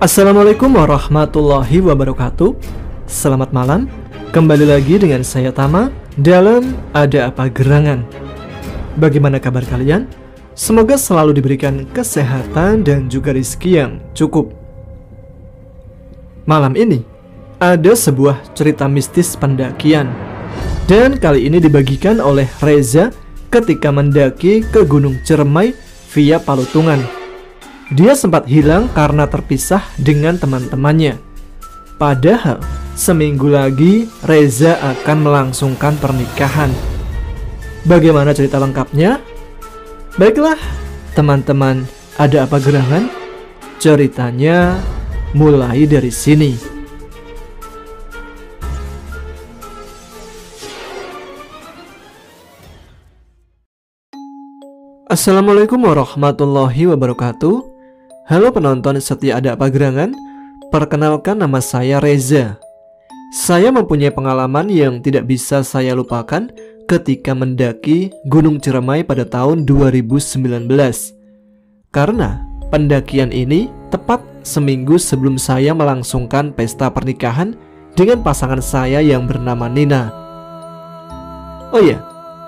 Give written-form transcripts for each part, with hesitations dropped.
Assalamualaikum warahmatullahi wabarakatuh. Selamat malam. Kembali lagi dengan saya Tama dalam Ada Apa Gerangan. Bagaimana kabar kalian? Semoga selalu diberikan kesehatan dan juga rezeki yang cukup. Malam ini ada sebuah cerita mistis pendakian, dan kali ini dibagikan oleh Reza ketika mendaki ke Gunung Ciremai via Palutungan. Dia sempat hilang karena terpisah dengan teman-temannya. Padahal seminggu lagi Reza akan melangsungkan pernikahan. Bagaimana cerita lengkapnya? Baiklah teman-teman, Ada Apa Gerangan? Ceritanya mulai dari sini. Assalamualaikum warahmatullahi wabarakatuh. Halo penonton setia Ada Apa Gerangan. Perkenalkan, nama saya Reza. Saya mempunyai pengalaman yang tidak bisa saya lupakan ketika mendaki Gunung Ciremai pada tahun 2019. Karena pendakian ini tepat seminggu sebelum saya melangsungkan pesta pernikahan dengan pasangan saya yang bernama Nina. Oh ya,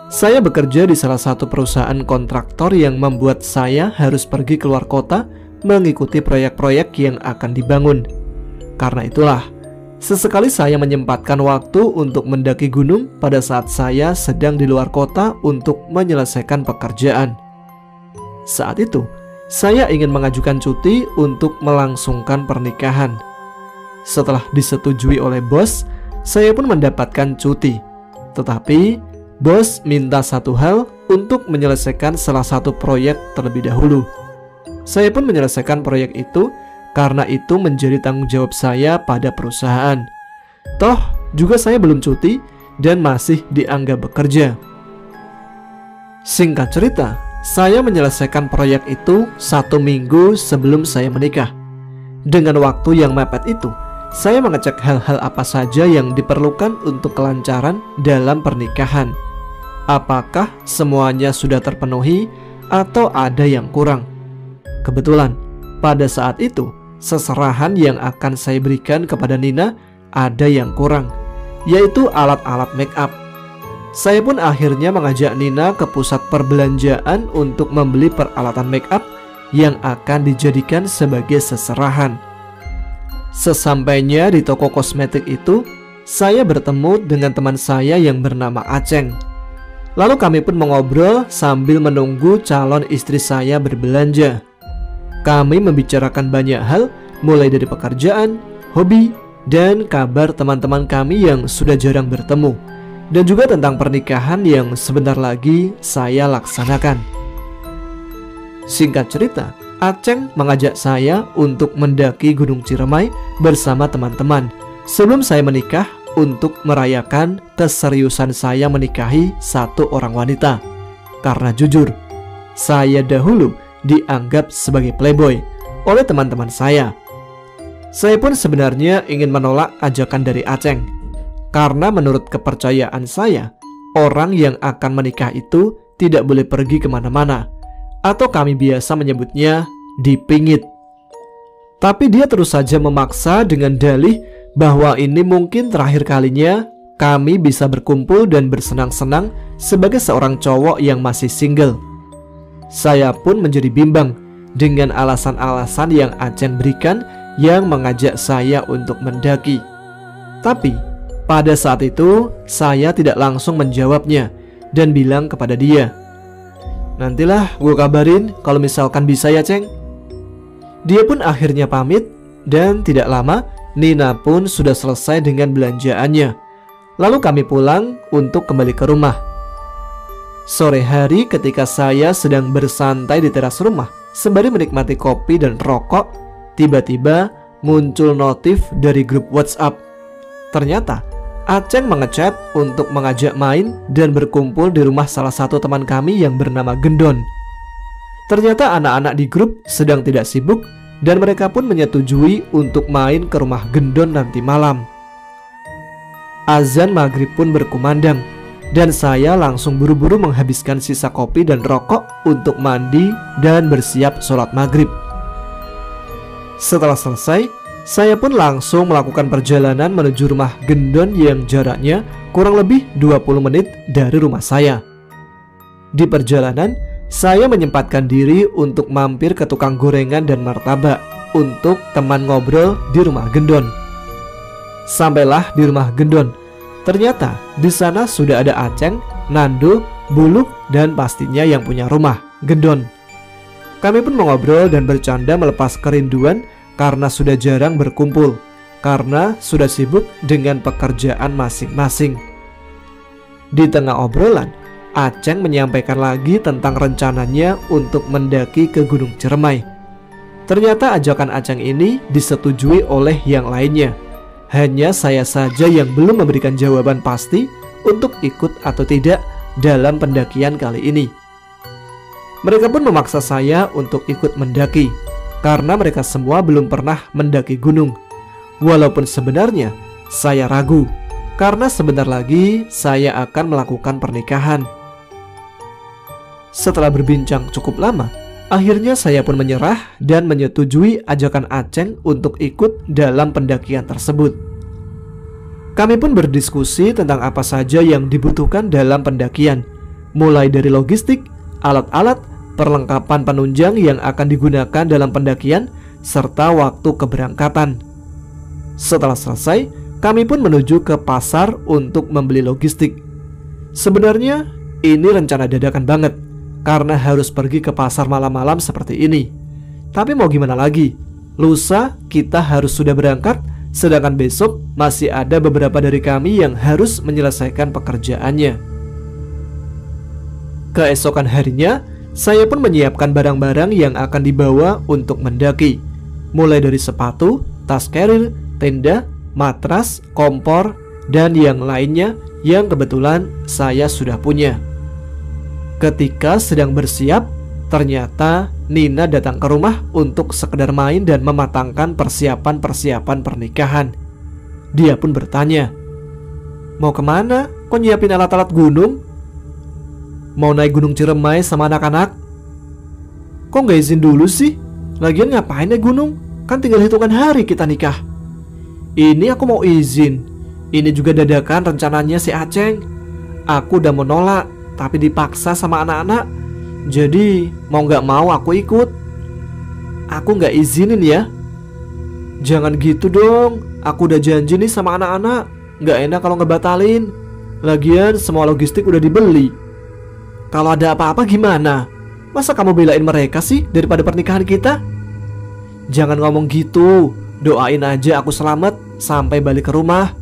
saya bekerja di salah satu perusahaan kontraktor yang membuat saya harus pergi keluar kota mengikuti proyek-proyek yang akan dibangun. Karena itulah, sesekali saya menyempatkan waktu untuk mendaki gunung pada saat saya sedang di luar kota untuk menyelesaikan pekerjaan. Saat itu, saya ingin mengajukan cuti untuk melangsungkan pernikahan. Setelah disetujui oleh bos, saya pun mendapatkan cuti. Tetapi, bos minta satu hal untuk menyelesaikan salah satu proyek terlebih dahulu. Saya pun menyelesaikan proyek itu karena itu menjadi tanggung jawab saya pada perusahaan. Toh, juga saya belum cuti dan masih dianggap bekerja. Singkat cerita, saya menyelesaikan proyek itu 1 minggu sebelum saya menikah. Dengan waktu yang mepet itu, saya mengecek hal-hal apa saja yang diperlukan untuk kelancaran dalam pernikahan. Apakah semuanya sudah terpenuhi atau ada yang kurang? Kebetulan, pada saat itu, seserahan yang akan saya berikan kepada Nina ada yang kurang, yaitu alat-alat make up. Saya pun akhirnya mengajak Nina ke pusat perbelanjaan untuk membeli peralatan make up yang akan dijadikan sebagai seserahan. Sesampainya di toko kosmetik itu, saya bertemu dengan teman saya yang bernama Aceng. Lalu kami pun mengobrol sambil menunggu calon istri saya berbelanja. Kami membicarakan banyak hal, mulai dari pekerjaan, hobi, dan kabar teman-teman kami yang sudah jarang bertemu, dan juga tentang pernikahan yang sebentar lagi saya laksanakan. Singkat cerita, Aceng mengajak saya untuk mendaki Gunung Ciremai bersama teman-teman sebelum saya menikah untuk merayakan keseriusan saya menikahi satu orang wanita. Karena jujur, saya dahulu dianggap sebagai playboy oleh teman-teman saya. Saya pun sebenarnya ingin menolak ajakan dari Aceng, karena menurut kepercayaan saya, orang yang akan menikah itu tidak boleh pergi kemana-mana, atau kami biasa menyebutnya dipingit. Tapi dia terus saja memaksa dengan dalih bahwa ini mungkin terakhir kalinya kami bisa berkumpul dan bersenang-senang sebagai seorang cowok yang masih single. Saya pun menjadi bimbang dengan alasan-alasan yang Aceng berikan yang mengajak saya untuk mendaki. Tapi pada saat itu saya tidak langsung menjawabnya dan bilang kepada dia, "Nantilah gue kabarin kalau misalkan bisa ya, Ceng." Dia pun akhirnya pamit, dan tidak lama Nina pun sudah selesai dengan belanjaannya. Lalu kami pulang untuk kembali ke rumah. Sore hari ketika saya sedang bersantai di teras rumah sembari menikmati kopi dan rokok, tiba-tiba muncul notif dari grup WhatsApp. Ternyata Aceng mengechat untuk mengajak main dan berkumpul di rumah salah satu teman kami yang bernama Gendon. Ternyata anak-anak di grup sedang tidak sibuk dan mereka pun menyetujui untuk main ke rumah Gendon nanti malam. Azan maghrib pun berkumandang, dan saya langsung buru-buru menghabiskan sisa kopi dan rokok untuk mandi dan bersiap sholat maghrib. Setelah selesai, saya pun langsung melakukan perjalanan menuju rumah Gendon yang jaraknya kurang lebih 20 menit dari rumah saya. Di perjalanan, saya menyempatkan diri untuk mampir ke tukang gorengan dan martabak untuk teman ngobrol di rumah Gendon. Sampailah di rumah Gendon. Ternyata di sana sudah ada Aceng, Nando, Buluk, dan pastinya yang punya rumah, Gendon. Kami pun mengobrol dan bercanda melepas kerinduan karena sudah jarang berkumpul, karena sudah sibuk dengan pekerjaan masing-masing. Di tengah obrolan, Aceng menyampaikan lagi tentang rencananya untuk mendaki ke Gunung Ciremai. Ternyata ajakan Aceng ini disetujui oleh yang lainnya. Hanya saya saja yang belum memberikan jawaban pasti untuk ikut atau tidak dalam pendakian kali ini. Mereka pun memaksa saya untuk ikut mendaki karena mereka semua belum pernah mendaki gunung. Walaupun sebenarnya saya ragu karena sebentar lagi saya akan melakukan pernikahan. Setelah berbincang cukup lama, akhirnya saya pun menyerah dan menyetujui ajakan Aceng untuk ikut dalam pendakian tersebut. Kami pun berdiskusi tentang apa saja yang dibutuhkan dalam pendakian, mulai dari logistik, alat-alat, perlengkapan penunjang yang akan digunakan dalam pendakian, serta waktu keberangkatan. Setelah selesai, kami pun menuju ke pasar untuk membeli logistik. Sebenarnya ini rencana dadakan banget, karena harus pergi ke pasar malam-malam seperti ini. Tapi mau gimana lagi, lusa kita harus sudah berangkat, sedangkan besok masih ada beberapa dari kami yang harus menyelesaikan pekerjaannya. Keesokan harinya, saya pun menyiapkan barang-barang yang akan dibawa untuk mendaki, mulai dari sepatu, tas carrier, tenda, matras, kompor, dan yang lainnya yang kebetulan saya sudah punya. Ketika sedang bersiap, ternyata Nina datang ke rumah untuk sekedar main dan mematangkan persiapan-persiapan pernikahan. Dia pun bertanya, "Mau kemana? Kok nyiapin alat-alat gunung? Mau naik Gunung Ciremai sama anak-anak? Kok nggak izin dulu sih? Lagian ngapain naik gunung? Kan tinggal hitungan hari kita nikah." "Ini aku mau izin. Ini juga dadakan rencananya si Aceng. Aku udah mau nolak, tapi dipaksa sama anak-anak. Jadi mau gak mau aku ikut. Aku gak izinin ya." "Jangan gitu dong. Aku udah janji nih sama anak-anak. Gak enak kalau ngebatalin. Lagian semua logistik udah dibeli. Kalau ada apa-apa gimana? Masa kamu belain mereka sih daripada pernikahan kita?" "Jangan ngomong gitu. Doain aja aku selamat sampai balik ke rumah.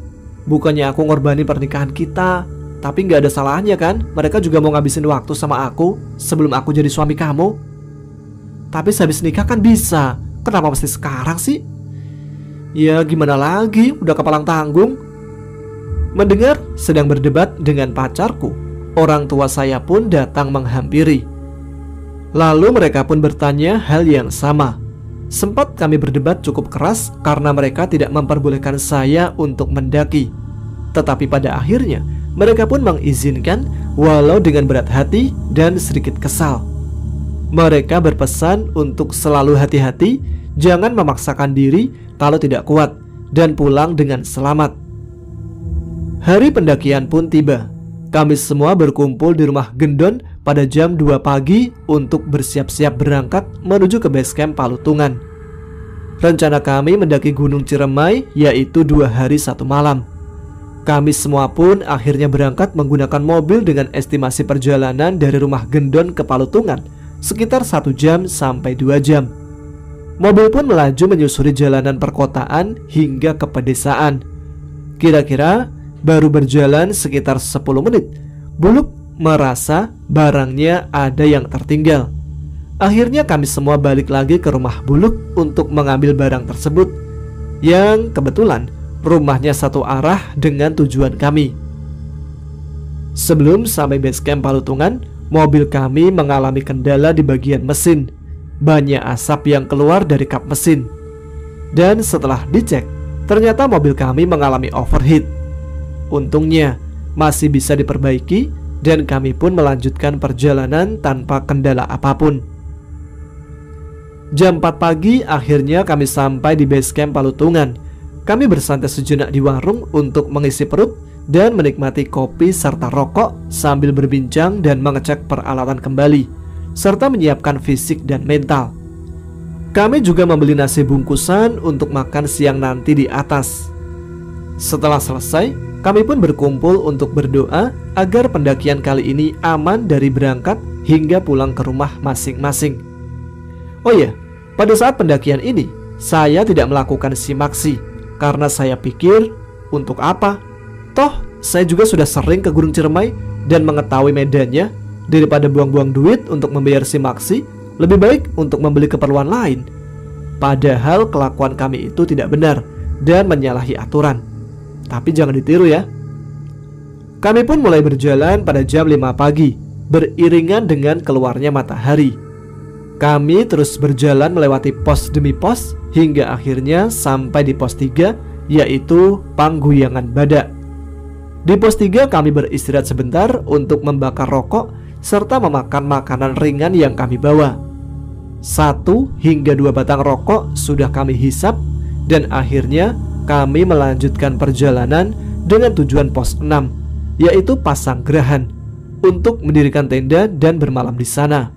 Bukannya aku ngorbanin pernikahan kita, tapi gak ada salahnya kan mereka juga mau ngabisin waktu sama aku sebelum aku jadi suami kamu. Tapi sehabis nikah kan bisa. Kenapa mesti sekarang sih?" "Ya gimana lagi, udah kepalang tanggung." Mendengar sedang berdebat dengan pacarku, orang tua saya pun datang menghampiri. Lalu mereka pun bertanya hal yang sama. Sempat kami berdebat cukup keras karena mereka tidak memperbolehkan saya untuk mendaki. Tetapi pada akhirnya mereka pun mengizinkan, walau dengan berat hati dan sedikit kesal. Mereka berpesan untuk selalu hati-hati, jangan memaksakan diri kalau tidak kuat, dan pulang dengan selamat. Hari pendakian pun tiba. Kami semua berkumpul di rumah Gendon pada jam 2 pagi untuk bersiap-siap berangkat menuju ke base camp Palutungan. Rencana kami mendaki Gunung Ciremai yaitu 2 hari 1 malam. Kami semua pun akhirnya berangkat menggunakan mobil dengan estimasi perjalanan dari rumah Gendon ke Palutungan sekitar 1 jam sampai 2 jam. Mobil pun melaju menyusuri jalanan perkotaan hingga ke pedesaan. Kira-kira baru berjalan sekitar 10 menit, Buluk merasa barangnya ada yang tertinggal. Akhirnya kami semua balik lagi ke rumah Buluk untuk mengambil barang tersebut, yang kebetulan rumahnya satu arah dengan tujuan kami. Sebelum sampai base camp Palutungan, mobil kami mengalami kendala di bagian mesin. Banyak asap yang keluar dari kap mesin. Dan setelah dicek, ternyata mobil kami mengalami overheat. Untungnya masih bisa diperbaiki dan kami pun melanjutkan perjalanan tanpa kendala apapun. Jam 4 pagi akhirnya kami sampai di base camp Palutungan. Kami bersantai sejenak di warung untuk mengisi perut dan menikmati kopi serta rokok sambil berbincang dan mengecek peralatan kembali, serta menyiapkan fisik dan mental. Kami juga membeli nasi bungkusan untuk makan siang nanti di atas. Setelah selesai, kami pun berkumpul untuk berdoa agar pendakian kali ini aman dari berangkat hingga pulang ke rumah masing-masing. Oh ya, pada saat pendakian ini, saya tidak melakukan simaksi karena saya pikir, untuk apa? Toh, saya juga sudah sering ke Gunung Ciremai dan mengetahui medannya. Daripada buang-buang duit untuk membayar simaksi, lebih baik untuk membeli keperluan lain. Padahal kelakuan kami itu tidak benar dan menyalahi aturan. Tapi jangan ditiru ya. Kami pun mulai berjalan pada jam 5 pagi, beriringan dengan keluarnya matahari. Kami terus berjalan melewati pos demi pos hingga akhirnya sampai di pos 3, yaitu Pangguyangan Badak. Di pos 3 kami beristirahat sebentar untuk membakar rokok serta memakan makanan ringan yang kami bawa. 1 hingga 2 batang rokok sudah kami hisap dan akhirnya kami melanjutkan perjalanan dengan tujuan pos 6, yaitu Pasanggerahan, untuk mendirikan tenda dan bermalam di sana.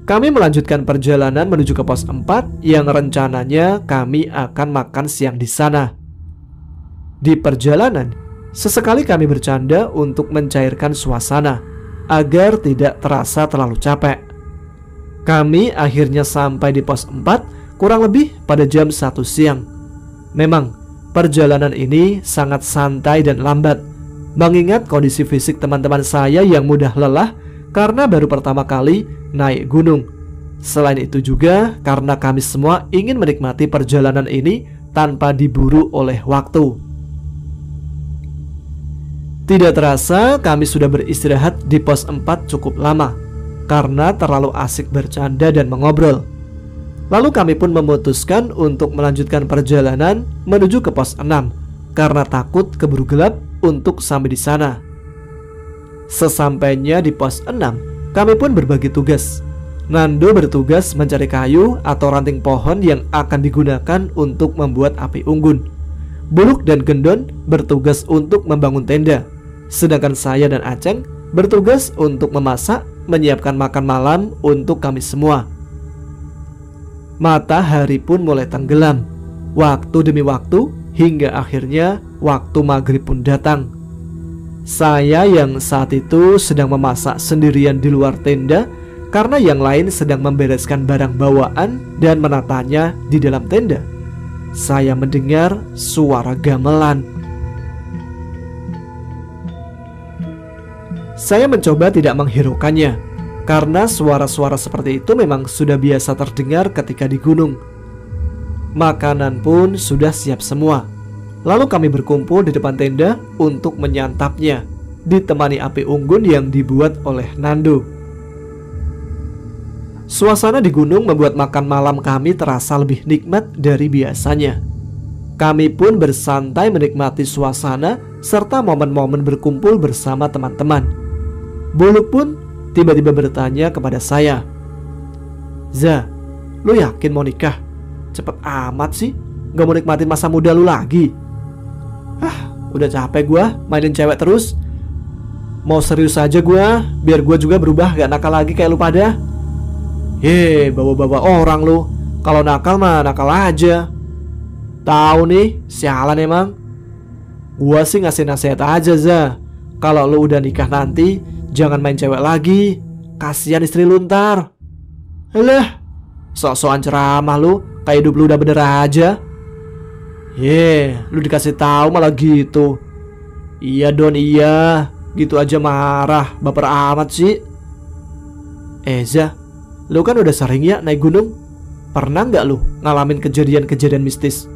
Kami melanjutkan perjalanan menuju ke pos 4 yang rencananya kami akan makan siang di sana. Di perjalanan, sesekali kami bercanda untuk mencairkan suasana agar tidak terasa terlalu capek. Kami akhirnya sampai di pos 4 kurang lebih pada jam 1 siang. Memang perjalanan ini sangat santai dan lambat, mengingat kondisi fisik teman-teman saya yang mudah lelah karena baru pertama kali naik gunung. Selain itu juga karena kami semua ingin menikmati perjalanan ini tanpa diburu oleh waktu. Tidak terasa kami sudah beristirahat di pos 4 cukup lama karena terlalu asik bercanda dan mengobrol. Lalu kami pun memutuskan untuk melanjutkan perjalanan menuju ke pos 6 karena takut keburu gelap untuk sampai di sana. Sesampainya di pos 6, kami pun berbagi tugas. Nando bertugas mencari kayu atau ranting pohon yang akan digunakan untuk membuat api unggun. Buluk dan Gendon bertugas untuk membangun tenda. Sedangkan saya dan Aceng bertugas untuk memasak, menyiapkan makan malam untuk kami semua. Matahari pun mulai tenggelam, waktu demi waktu, hingga akhirnya waktu maghrib pun datang. Saya yang saat itu sedang memasak sendirian di luar tenda karena yang lain sedang membereskan barang bawaan dan menatanya di dalam tenda. Saya mendengar suara gamelan. Saya mencoba tidak menghiraukannya karena suara-suara seperti itu memang sudah biasa terdengar ketika di gunung. Makanan pun sudah siap semua. Lalu kami berkumpul di depan tenda untuk menyantapnya, ditemani api unggun yang dibuat oleh Nando. Suasana di gunung membuat makan malam kami terasa lebih nikmat dari biasanya. Kami pun bersantai menikmati suasana serta momen-momen berkumpul bersama teman-teman. Buluk pun tiba-tiba bertanya kepada saya, "Za, lu yakin mau nikah? Cepet amat sih, gak mau nikmatin masa muda lu lagi?" Udah capek gue mainin cewek terus. Mau serius aja gue, biar gue juga berubah gak nakal lagi kayak lu pada. Bawa-bawa orang lu. Kalau nakal mah nakal aja. Tahu nih, sialan emang. Gue sih ngasih nasihat aja, Za. Kalau lu udah nikah nanti, jangan main cewek lagi. Kasihan istri lu ntar. Alah, sok-sokan ceramah lu, kayak hidup lu udah bener aja. Lu dikasih tahu malah gitu. Iya Don, iya. Gitu aja marah, baper amat sih. Za, lu kan udah sering ya naik gunung. Pernah nggak lu ngalamin kejadian-kejadian mistis?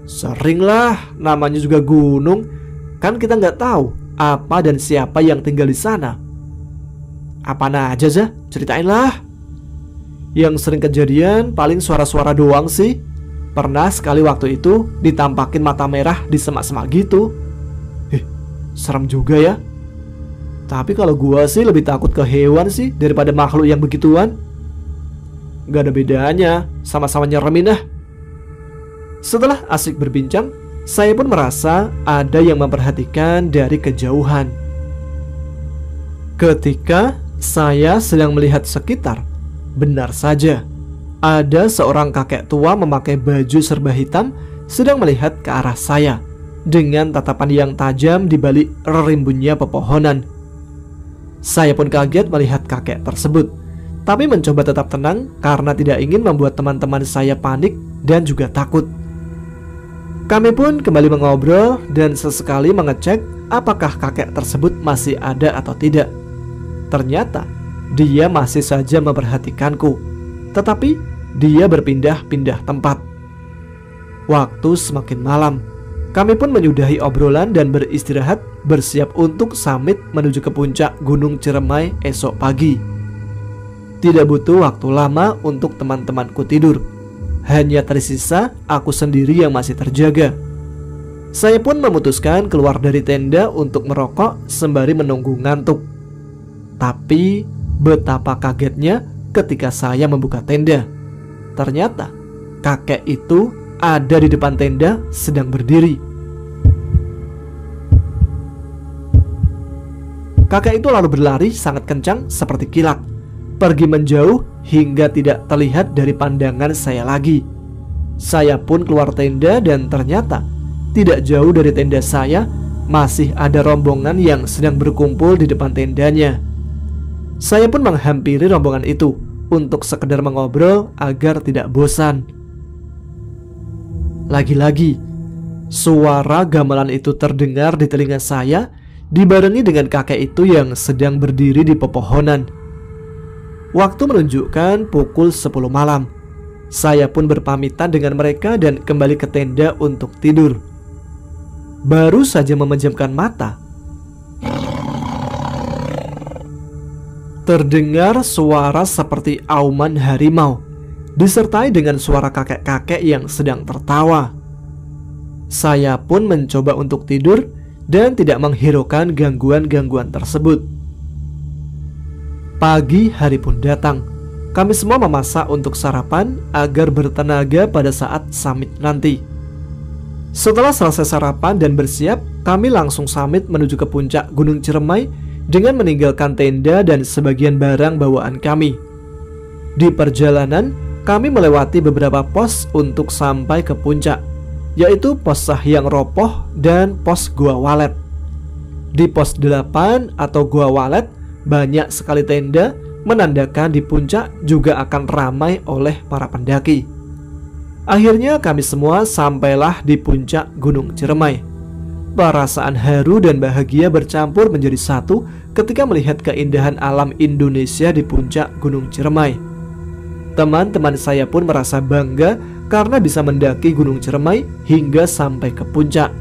Sering lah, namanya juga gunung. Kan kita nggak tahu apa dan siapa yang tinggal di sana. Apaan aja, Za? Ceritain lah. Yang sering kejadian paling suara-suara doang sih. Pernah sekali waktu itu ditampakin mata merah di semak-semak gitu. Serem juga ya. Tapi kalau gua sih lebih takut ke hewan sih daripada makhluk yang begituan. Gak ada bedanya, sama-sama nyeremin ah. Setelah asik berbincang, saya pun merasa ada yang memperhatikan dari kejauhan. Ketika saya sedang melihat sekitar, benar saja ada seorang kakek tua memakai baju serba hitam sedang melihat ke arah saya dengan tatapan yang tajam di balik rimbunnya pepohonan. Saya pun kaget melihat kakek tersebut, tapi mencoba tetap tenang karena tidak ingin membuat teman-teman saya panik dan juga takut. Kami pun kembali mengobrol dan sesekali mengecek apakah kakek tersebut masih ada atau tidak. Ternyata dia masih saja memperhatikanku, tetapi dia berpindah-pindah tempat. Waktu semakin malam, kami pun menyudahi obrolan dan beristirahat, bersiap untuk summit menuju ke puncak Gunung Ciremai esok pagi. Tidak butuh waktu lama untuk teman-temanku tidur. Hanya tersisa aku sendiri yang masih terjaga. Saya pun memutuskan keluar dari tenda untuk merokok sembari menunggu ngantuk. Tapi betapa kagetnya ketika saya membuka tenda. Ternyata kakek itu ada di depan tenda sedang berdiri. Kakek itu lalu berlari sangat kencang seperti kilat, pergi menjauh hingga tidak terlihat dari pandangan saya lagi. Saya pun keluar tenda dan ternyata tidak jauh dari tenda saya masih ada rombongan yang sedang berkumpul di depan tendanya. Saya pun menghampiri rombongan itu untuk sekedar mengobrol agar tidak bosan. Lagi-lagi suara gamelan itu terdengar di telinga saya, dibarengi dengan kakek itu yang sedang berdiri di pepohonan. Waktu menunjukkan pukul 10 malam. Saya pun berpamitan dengan mereka dan kembali ke tenda untuk tidur. Baru saja memejamkan mata, terdengar suara seperti auman harimau, disertai dengan suara kakek-kakek yang sedang tertawa. Saya pun mencoba untuk tidur dan tidak menghiraukan gangguan-gangguan tersebut. Pagi hari pun datang. Kami semua memasak untuk sarapan agar bertenaga pada saat summit nanti. Setelah selesai sarapan dan bersiap, kami langsung summit menuju ke puncak Gunung Ciremai dengan meninggalkan tenda dan sebagian barang bawaan kami. Di perjalanan, kami melewati beberapa pos untuk sampai ke puncak, yaitu pos Sahyang Ropoh dan pos Gua Walet. Di pos 8 atau Gua Walet, banyak sekali tenda menandakan di puncak juga akan ramai oleh para pendaki. Akhirnya kami semua sampailah di puncak Gunung Ciremai. Perasaan haru dan bahagia bercampur menjadi satu ketika melihat keindahan alam Indonesia di puncak Gunung Ciremai. Teman-teman saya pun merasa bangga karena bisa mendaki Gunung Ciremai hingga sampai ke puncak.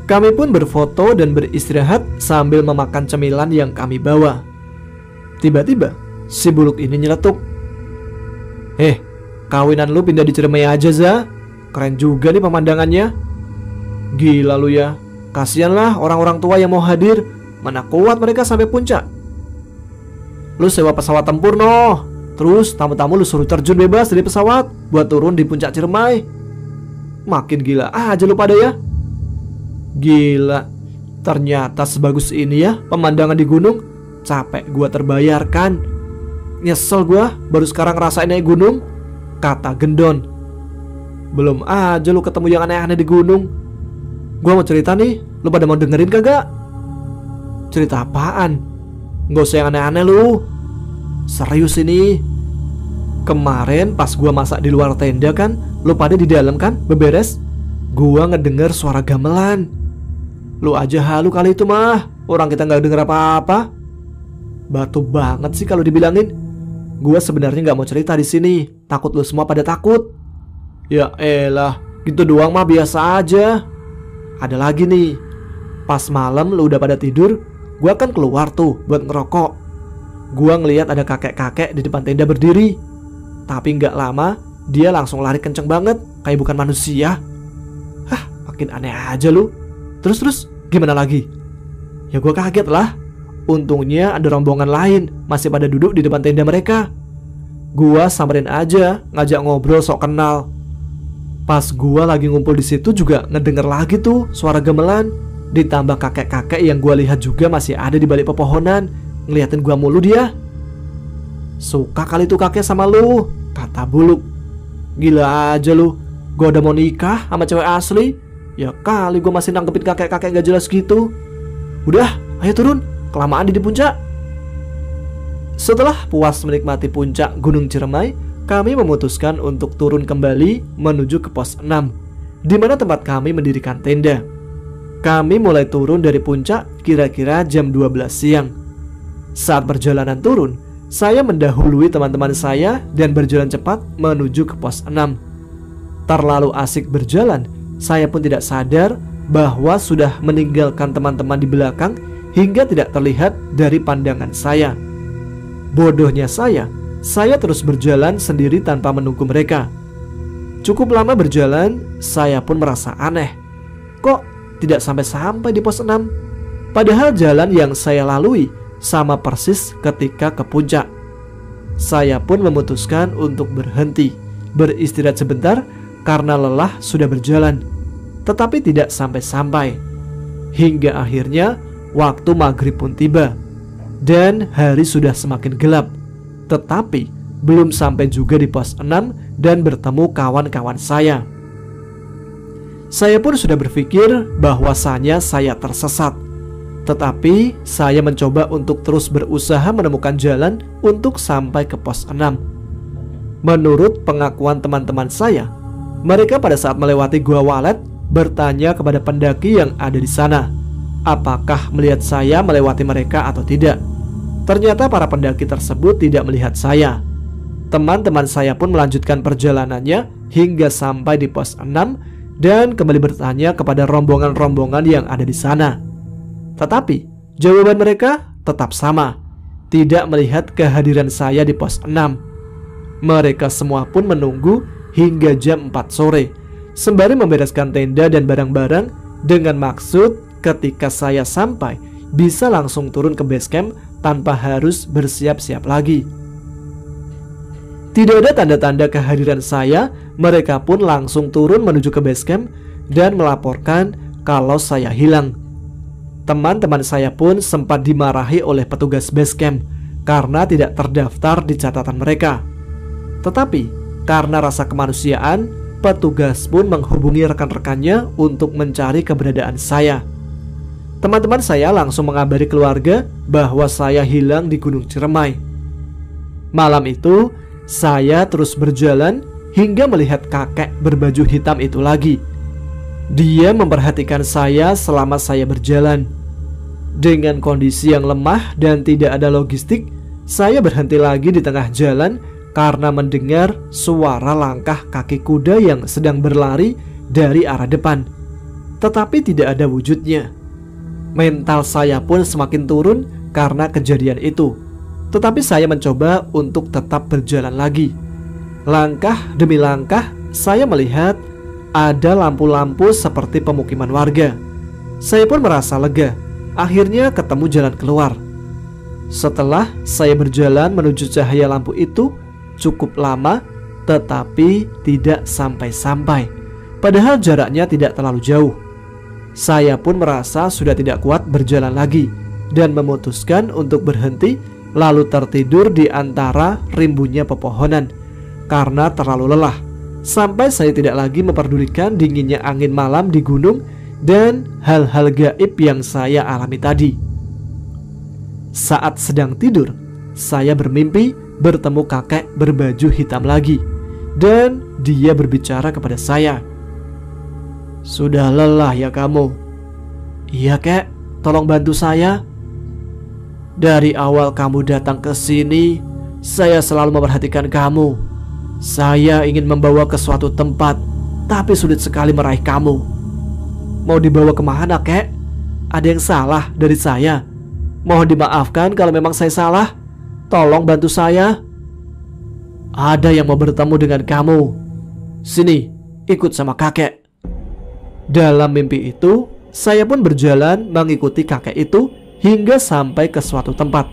Kami pun berfoto dan beristirahat sambil memakan cemilan yang kami bawa. Tiba-tiba si buluk ini nyeletuk, kawinan lu pindah di Ciremai aja, Za. Keren juga nih pemandangannya. Gila lu ya, kasianlah orang-orang tua yang mau hadir. Mana kuat mereka sampai puncak. Lu sewa pesawat tempur noh. Terus tamu-tamu lu suruh terjun bebas dari pesawat buat turun di puncak Ciremai. Makin gila aja lu pada ya. Gila, ternyata sebagus ini ya pemandangan di gunung. Capek gua terbayarkan. Nyesel gua baru sekarang rasain naik gunung, kata Gendon. Belum aja lu ketemu yang aneh-aneh di gunung. Gua mau cerita nih, lu pada mau dengerin kagak? Cerita apaan? Gak usah yang aneh-aneh lu. Serius ini. Kemarin pas gua masak di luar tenda kan, lu pada di dalam kan beberes. Gua ngedenger suara gamelan. Lu aja halu kali itu mah. Orang kita gak denger apa-apa. Batu banget sih kalau dibilangin. Gua sebenarnya gak mau cerita di sini. Takut lu semua pada takut. Ya elah, gitu doang mah biasa aja. Ada lagi nih. Pas malam lu udah pada tidur, gua kan keluar tuh buat ngerokok. Gua ngeliat ada kakek-kakek di depan tenda berdiri. Tapi gak lama dia langsung lari kenceng banget, kayak bukan manusia. Hah, makin aneh aja lu. Terus gimana lagi? Ya gua kaget lah. Untungnya ada rombongan lain masih pada duduk di depan tenda mereka. Gua samperin aja, ngajak ngobrol sok kenal. Pas gua lagi ngumpul di situ juga ngedenger lagi tuh suara gamelan. Ditambah kakek-kakek yang gua lihat juga masih ada di balik pepohonan, ngeliatin gua mulu dia. Suka kali tuh kakek sama lu, kata Buluk. Gila aja lu, gua udah mau nikah sama cewek asli, ya kali gua masih nanggepin kakek-kakek gak jelas gitu. Udah, ayo turun, kelamaan di puncak. Setelah puas menikmati puncak Gunung Ciremai, kami memutuskan untuk turun kembali menuju ke pos 6, di mana tempat kami mendirikan tenda. Kami mulai turun dari puncak kira-kira jam 12 siang. Saat perjalanan turun, saya mendahului teman-teman saya dan berjalan cepat menuju ke pos 6. Terlalu asik berjalan, saya pun tidak sadar bahwa sudah meninggalkan teman-teman di belakang hingga tidak terlihat dari pandangan saya. Bodohnya saya terus berjalan sendiri tanpa menunggu mereka. Cukup lama berjalan, saya pun merasa aneh. Kok tidak sampai-sampai di pos 6? Padahal jalan yang saya lalui sama persis ketika ke puncak. Saya pun memutuskan untuk berhenti, beristirahat sebentar karena lelah sudah berjalan. Tetapi tidak sampai-sampai. Hingga akhirnya waktu maghrib pun tiba dan hari sudah semakin gelap. Tetapi belum sampai juga di pos 6 dan bertemu kawan-kawan saya. Saya pun sudah berpikir bahwasanya saya tersesat. Tetapi saya mencoba untuk terus berusaha menemukan jalan untuk sampai ke pos 6. Menurut pengakuan teman-teman saya, mereka pada saat melewati Gua Walet bertanya kepada pendaki yang ada di sana, apakah melihat saya melewati mereka atau tidak. Ternyata para pendaki tersebut tidak melihat saya. Teman-teman saya pun melanjutkan perjalanannya hingga sampai di pos 6 dan kembali bertanya kepada rombongan-rombongan yang ada di sana. Tetapi jawaban mereka tetap sama, tidak melihat kehadiran saya di pos 6. Mereka semua pun menunggu hingga jam 4 sore sembari membereskan tenda dan barang-barang dengan maksud ketika saya sampai bisa langsung turun ke base camp tanpa harus bersiap-siap lagi. Tidak ada tanda-tanda kehadiran saya, mereka pun langsung turun menuju ke base camp dan melaporkan kalau saya hilang. Teman-teman saya pun sempat dimarahi oleh petugas base camp karena tidak terdaftar di catatan mereka. Tetapi karena rasa kemanusiaan, petugas pun menghubungi rekan-rekannya untuk mencari keberadaan saya. Teman-teman saya langsung mengabari keluarga bahwa saya hilang di Gunung Ciremai. Malam itu, saya terus berjalan hingga melihat kakek berbaju hitam itu lagi. Dia memperhatikan saya selama saya berjalan. Dengan kondisi yang lemah dan tidak ada logistik, saya berhenti lagi di tengah jalan karena mendengar suara langkah kaki kuda yang sedang berlari dari arah depan. Tetapi tidak ada wujudnya. Mental saya pun semakin turun karena kejadian itu. Tetapi saya mencoba untuk tetap berjalan lagi. Langkah demi langkah saya melihat ada lampu-lampu seperti pemukiman warga. Saya pun merasa lega. Akhirnya ketemu jalan keluar. Setelah saya berjalan menuju cahaya lampu itu cukup lama, tetapi tidak sampai-sampai. Padahal jaraknya tidak terlalu jauh. Saya pun merasa sudah tidak kuat berjalan lagi dan memutuskan untuk berhenti lalu tertidur di antara rimbunnya pepohonan karena terlalu lelah. Sampai saya tidak lagi memperdulikan dinginnya angin malam di gunung dan hal-hal gaib yang saya alami tadi. Saat sedang tidur, saya bermimpi bertemu kakek berbaju hitam lagi dan dia berbicara kepada saya. Sudah lelah ya kamu? Iya kek, tolong bantu saya. Dari awal kamu datang ke sini, saya selalu memperhatikan kamu. Saya ingin membawa ke suatu tempat, tapi sulit sekali meraih kamu. Mau dibawa kemana kek? Ada yang salah dari saya? Mohon dimaafkan kalau memang saya salah. Tolong bantu saya. Ada yang mau bertemu dengan kamu. Sini, ikut sama kakek. Dalam mimpi itu, saya pun berjalan mengikuti kakek itu hingga sampai ke suatu tempat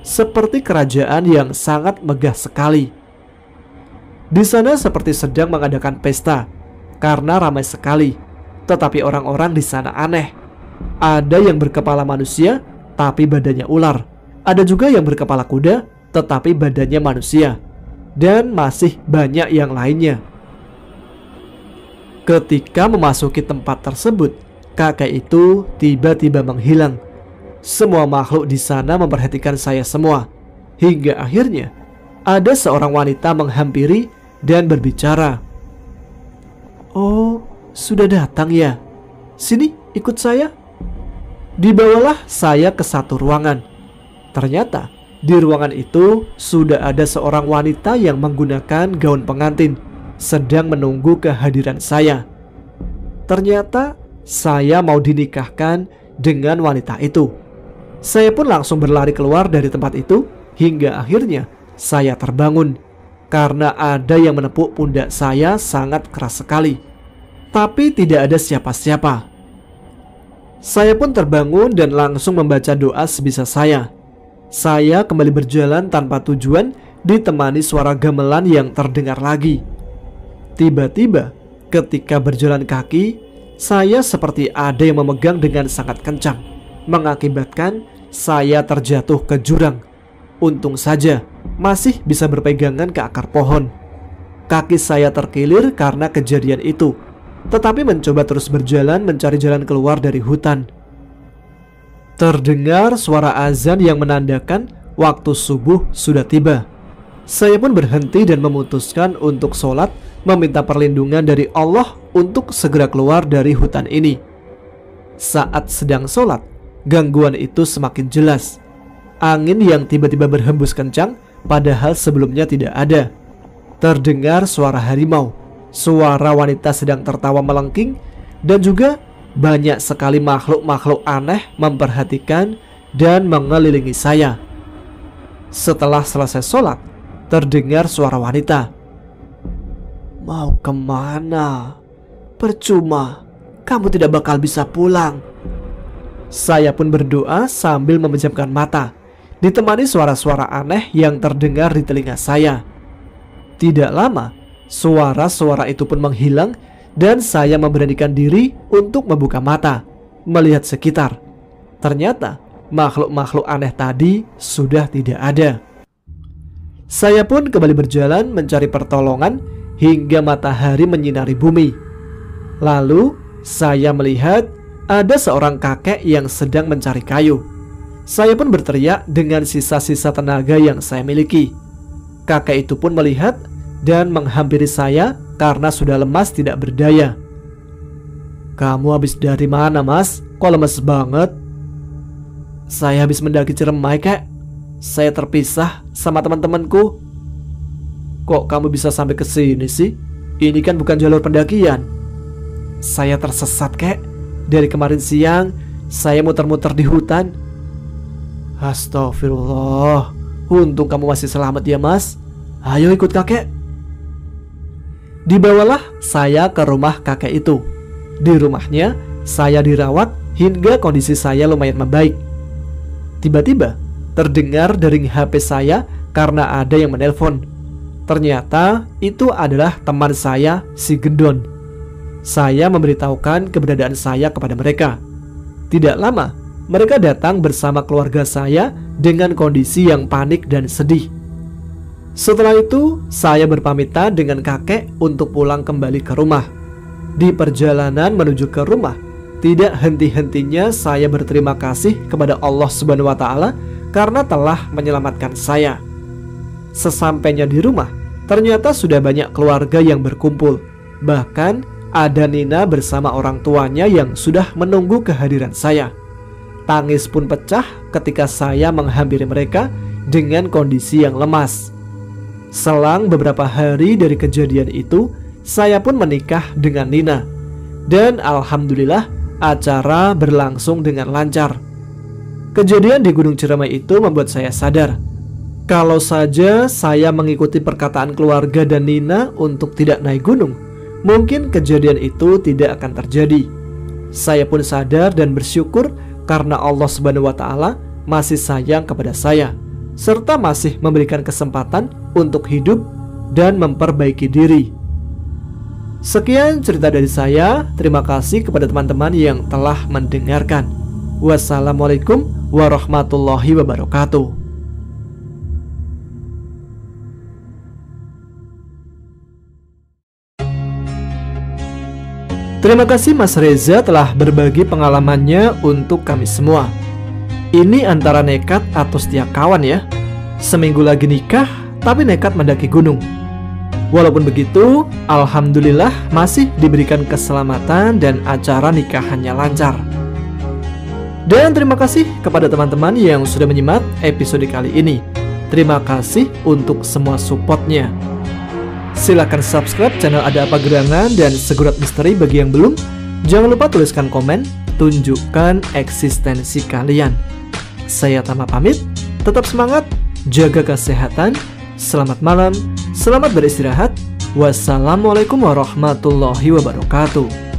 seperti kerajaan yang sangat megah sekali. Di sana seperti sedang mengadakan pesta karena ramai sekali. Tetapi orang-orang di sana aneh. Ada yang berkepala manusia tapi badannya ular. Ada juga yang berkepala kuda tetapi badannya manusia. Dan masih banyak yang lainnya. Ketika memasuki tempat tersebut, kakek itu tiba-tiba menghilang. Semua makhluk di sana memperhatikan saya semua. Hingga akhirnya ada seorang wanita menghampiri dan berbicara. "Oh, sudah datang ya? Sini, ikut saya." Dibawalah saya ke satu ruangan. Ternyata di ruangan itu sudah ada seorang wanita yang menggunakan gaun pengantin, sedang menunggu kehadiran saya. Ternyata saya mau dinikahkan dengan wanita itu. Saya pun langsung berlari keluar dari tempat itu. Hingga akhirnya saya terbangun karena ada yang menepuk pundak saya sangat keras sekali. Tapi tidak ada siapa-siapa. Saya pun terbangun dan langsung membaca doa sebisa saya. Saya kembali berjalan tanpa tujuan, ditemani suara gamelan yang terdengar lagi. Tiba-tiba ketika berjalan kaki, saya seperti ada yang memegang dengan sangat kencang, mengakibatkan saya terjatuh ke jurang. Untung saja masih bisa berpegangan ke akar pohon. Kaki saya terkilir karena kejadian itu, tetapi mencoba terus berjalan mencari jalan keluar dari hutan. Terdengar suara azan yang menandakan waktu subuh sudah tiba. Saya pun berhenti dan memutuskan untuk sholat, meminta perlindungan dari Allah untuk segera keluar dari hutan ini. Saat sedang sholat, gangguan itu semakin jelas. Angin yang tiba-tiba berhembus kencang, padahal sebelumnya tidak ada. Terdengar suara harimau, suara wanita sedang tertawa melengking, dan juga banyak sekali makhluk-makhluk aneh memperhatikan dan mengelilingi saya. Setelah selesai sholat, terdengar suara wanita. "Mau kemana? Percuma, kamu tidak bakal bisa pulang." Saya pun berdoa sambil memejamkan mata, ditemani suara-suara aneh yang terdengar di telinga saya. Tidak lama, suara-suara itu pun menghilang dan saya memberanikan diri untuk membuka mata, melihat sekitar. Ternyata makhluk-makhluk aneh tadi sudah tidak ada. Saya pun kembali berjalan mencari pertolongan hingga matahari menyinari bumi. Lalu saya melihat ada seorang kakek yang sedang mencari kayu. Saya pun berteriak dengan sisa-sisa tenaga yang saya miliki. Kakek itu pun melihat dan menghampiri saya karena sudah lemas tidak berdaya. "Kamu habis dari mana, Mas? Kok lemes banget?" "Saya habis mendaki Ciremai, Kek. Saya terpisah sama teman-temanku." "Kok kamu bisa sampai ke sini sih? Ini kan bukan jalur pendakian." "Saya tersesat, Kek. Dari kemarin siang saya muter-muter di hutan." "Astagfirullah. Untung kamu masih selamat ya, Mas. Ayo ikut kakek." Dibawalah saya ke rumah kakek itu. Di rumahnya saya dirawat hingga kondisi saya lumayan membaik. Tiba-tiba terdengar dering HP saya karena ada yang menelpon. Ternyata itu adalah teman saya, si Gendon. Saya memberitahukan keberadaan saya kepada mereka. Tidak lama mereka datang bersama keluarga saya dengan kondisi yang panik dan sedih. Setelah itu saya berpamitan dengan kakek untuk pulang kembali ke rumah. Di perjalanan menuju ke rumah, tidak henti-hentinya saya berterima kasih kepada Allah Subhanahu wa Ta'ala karena telah menyelamatkan saya. Sesampainya di rumah, ternyata sudah banyak keluarga yang berkumpul. Bahkan ada Nina bersama orang tuanya yang sudah menunggu kehadiran saya. Tangis pun pecah ketika saya menghampiri mereka dengan kondisi yang lemas. Selang beberapa hari dari kejadian itu, saya pun menikah dengan Nina. Dan alhamdulillah acara berlangsung dengan lancar. Kejadian di Gunung Ciremai itu membuat saya sadar, kalau saja saya mengikuti perkataan keluarga dan Nina untuk tidak naik gunung, mungkin kejadian itu tidak akan terjadi. Saya pun sadar dan bersyukur karena Allah Subhanahu wa Ta'ala masih sayang kepada saya, serta masih memberikan kesempatan untuk hidup dan memperbaiki diri. Sekian cerita dari saya. Terima kasih kepada teman-teman yang telah mendengarkan. Wassalamualaikum warahmatullahi wabarakatuh. Terima kasih Mas Reza telah berbagi pengalamannya untuk kami semua. Ini antara nekat atau setia kawan ya. Seminggu lagi nikah, tapi nekat mendaki gunung. Walaupun begitu, alhamdulillah masih diberikan keselamatan dan acara nikahannya lancar. Dan terima kasih kepada teman-teman yang sudah menyimak episode kali ini. Terima kasih untuk semua supportnya. Silahkan subscribe channel Ada Apa Gerangan dan Segurat Misteri bagi yang belum. Jangan lupa tuliskan komen, tunjukkan eksistensi kalian. Saya Tama pamit, tetap semangat, jaga kesehatan, selamat malam, selamat beristirahat. Wassalamualaikum warahmatullahi wabarakatuh.